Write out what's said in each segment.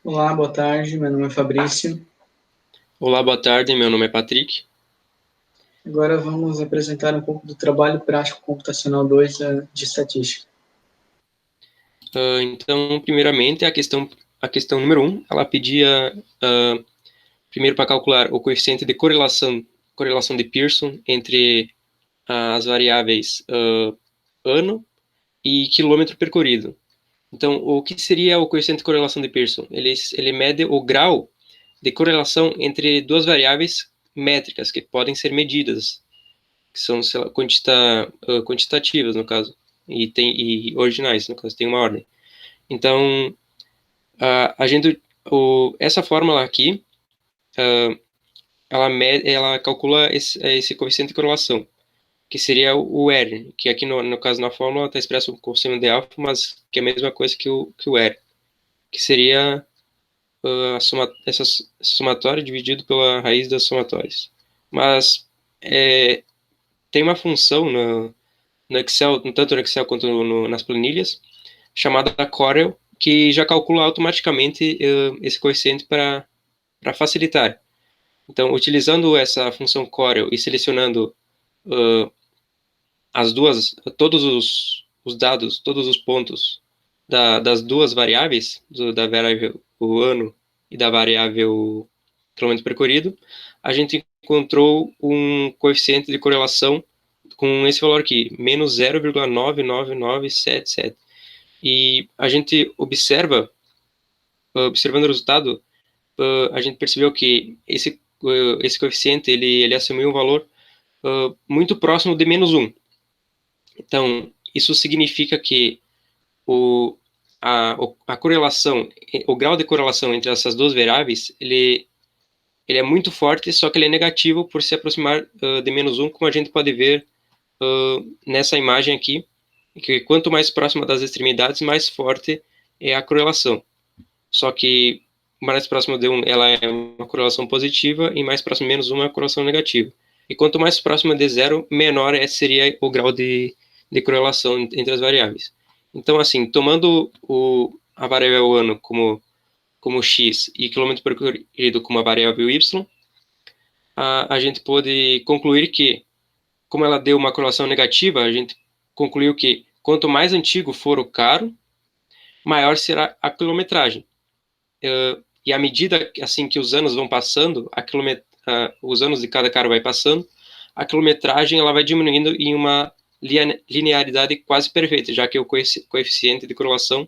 Olá, boa tarde. Meu nome é Fabrício. Olá, boa tarde. Meu nome é Patrick. Agora vamos apresentar um pouco do trabalho prático computacional 2 de estatística. Então, primeiramente, a questão número um, ela pedia primeiro para calcular o coeficiente de correlação de Pearson entre as variáveis ano e quilômetro percorrido. Então, o que seria o coeficiente de correlação de Pearson? Ele mede o grau de correlação entre duas variáveis métricas que podem ser medidas, que são, sei lá, quantitativas, no caso, e ordinais, no caso, tem uma ordem. Então, essa fórmula aqui, ela calcula esse coeficiente de correlação, que seria o R, que aqui no caso na fórmula está expresso com seno de alfa, mas que é a mesma coisa que o R, que seria essa somatória dividido pela raiz das somatórias. Mas tem uma função no Excel, tanto no Excel quanto nas planilhas, chamada Corel, que já calcula automaticamente esse coeficiente para facilitar. Então, utilizando essa função Corel e selecionando uh, todos os dados, todos os pontos das duas variáveis, da variável o ano e da variável quilômetro percorrido, a gente encontrou um coeficiente de correlação com esse valor aqui, menos 0,99977. E a gente observando o resultado, a gente percebeu que esse coeficiente ele assumiu um valor muito próximo de menos 1. Então, isso significa que a correlação, o grau de correlação entre essas duas variáveis, ele é muito forte, só que ele é negativo por se aproximar de menos 1, como a gente pode ver nessa imagem aqui, que quanto mais próxima das extremidades, mais forte é a correlação. Só que mais próximo de 1, ela é uma correlação positiva, e mais próximo de menos 1 é uma correlação negativa. E quanto mais próxima de 0, menor seria o grau de correlação entre as variáveis. Então, assim, tomando a variável ano como x e quilômetro percorrido como a variável y, a gente pode concluir que, como ela deu uma correlação negativa, a gente concluiu que quanto mais antigo for o carro, maior será a quilometragem. E à medida assim que os anos vão passando, os anos de cada carro vai passando, a quilometragem ela vai diminuindo em uma linearidade quase perfeita, já que o coeficiente de correlação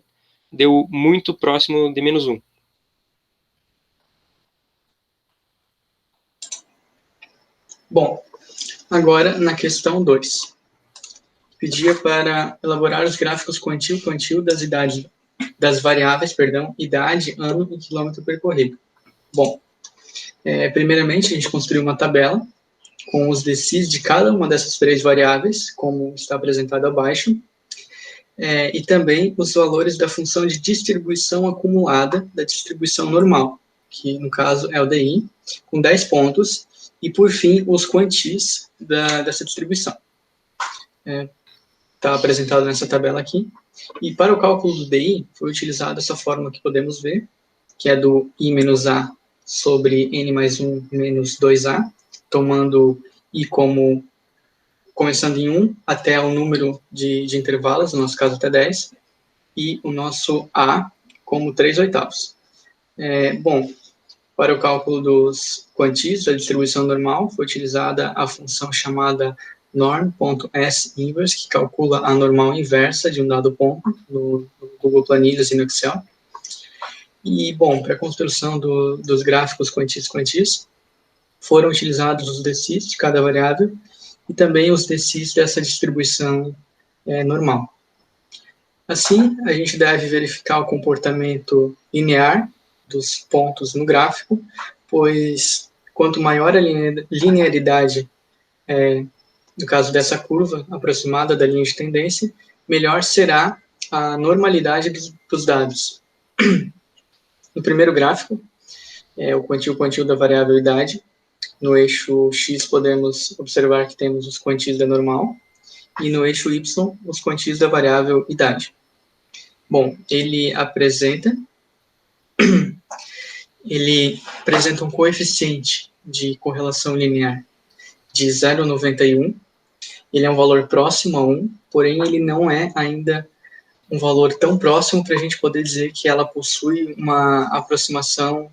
deu muito próximo de menos 1. Bom, agora na questão 2. Pedia para elaborar os gráficos quantio das variáveis, idade, ano e quilômetro percorrido. Bom, primeiramente a gente construiu uma tabela com os decis de cada uma dessas três variáveis, como está apresentado abaixo, e também os valores da função de distribuição acumulada da distribuição normal, que no caso é o DI, com 10 pontos, e por fim os quantis dessa distribuição. Está apresentado nessa tabela aqui. E para o cálculo do DI, foi utilizada essa fórmula que podemos ver, que é do I menos A sobre N mais 1 menos 2A, tomando I como começando em 1 até o número de intervalos, no nosso caso até 10, e o nosso A como 3/8. Bom, para o cálculo dos quantis da distribuição normal, foi utilizada a função chamada norm.s_inverse, que calcula a normal inversa de um dado ponto no Google Planilhas e no Excel. E, bom, para a construção dos gráficos quantis, foram utilizados os decis de cada variável e também os decis dessa distribuição normal. Assim, a gente deve verificar o comportamento linear dos pontos no gráfico, pois quanto maior a linearidade, no caso dessa curva aproximada da linha de tendência, melhor será a normalidade dos dados. No primeiro gráfico, o quantio da variável idade. No eixo X podemos observar que temos os quantis da normal, e no eixo Y, os quantis da variável idade. Bom, ele apresenta ele apresenta um coeficiente de correlação linear de 0,91. Ele é um valor próximo a 1, porém ele não é ainda um valor tão próximo para a gente poder dizer que ela possui uma aproximação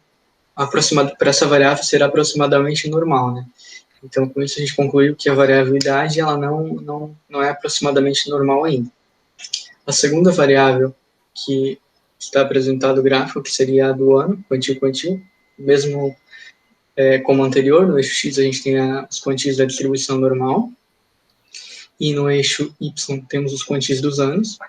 para essa variável ser aproximadamente normal, né? Então, com isso a gente concluiu que a variável idade ela não é aproximadamente normal ainda. A segunda variável que está apresentado no gráfico, que seria a do ano, quantio, mesmo como anterior, no eixo X a gente tem os quantis da distribuição normal, e no eixo Y temos os quantis dos anos,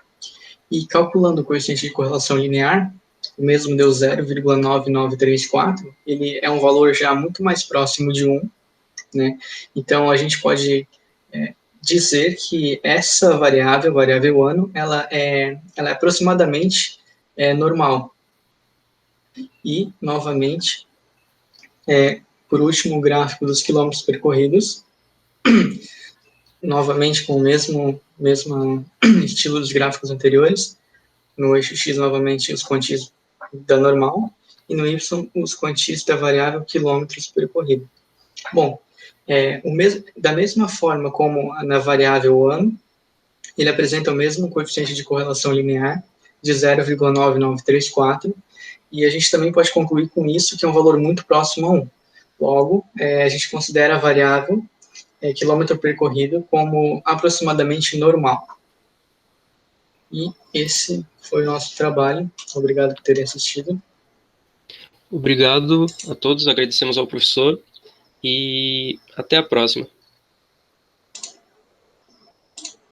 e calculando o coeficiente de correlação linear, o mesmo deu 0,9934, ele é um valor já muito mais próximo de 1, né? Então a gente pode dizer que essa variável ano, ela é aproximadamente normal. E, novamente, por último, o gráfico dos quilômetros percorridos, novamente com o mesmo estilo dos gráficos anteriores. No eixo X, novamente, os quantis da normal, e no Y, os quantis da variável quilômetros percorrido. Bom, da mesma forma como na variável ano, ele apresenta o mesmo coeficiente de correlação linear, de 0,9934, e a gente também pode concluir com isso que é um valor muito próximo a 1. Logo, a gente considera a variável quilômetro percorrido como aproximadamente normal. E esse foi o nosso trabalho. Obrigado por terem assistido. Obrigado a todos, agradecemos ao professor e até a próxima.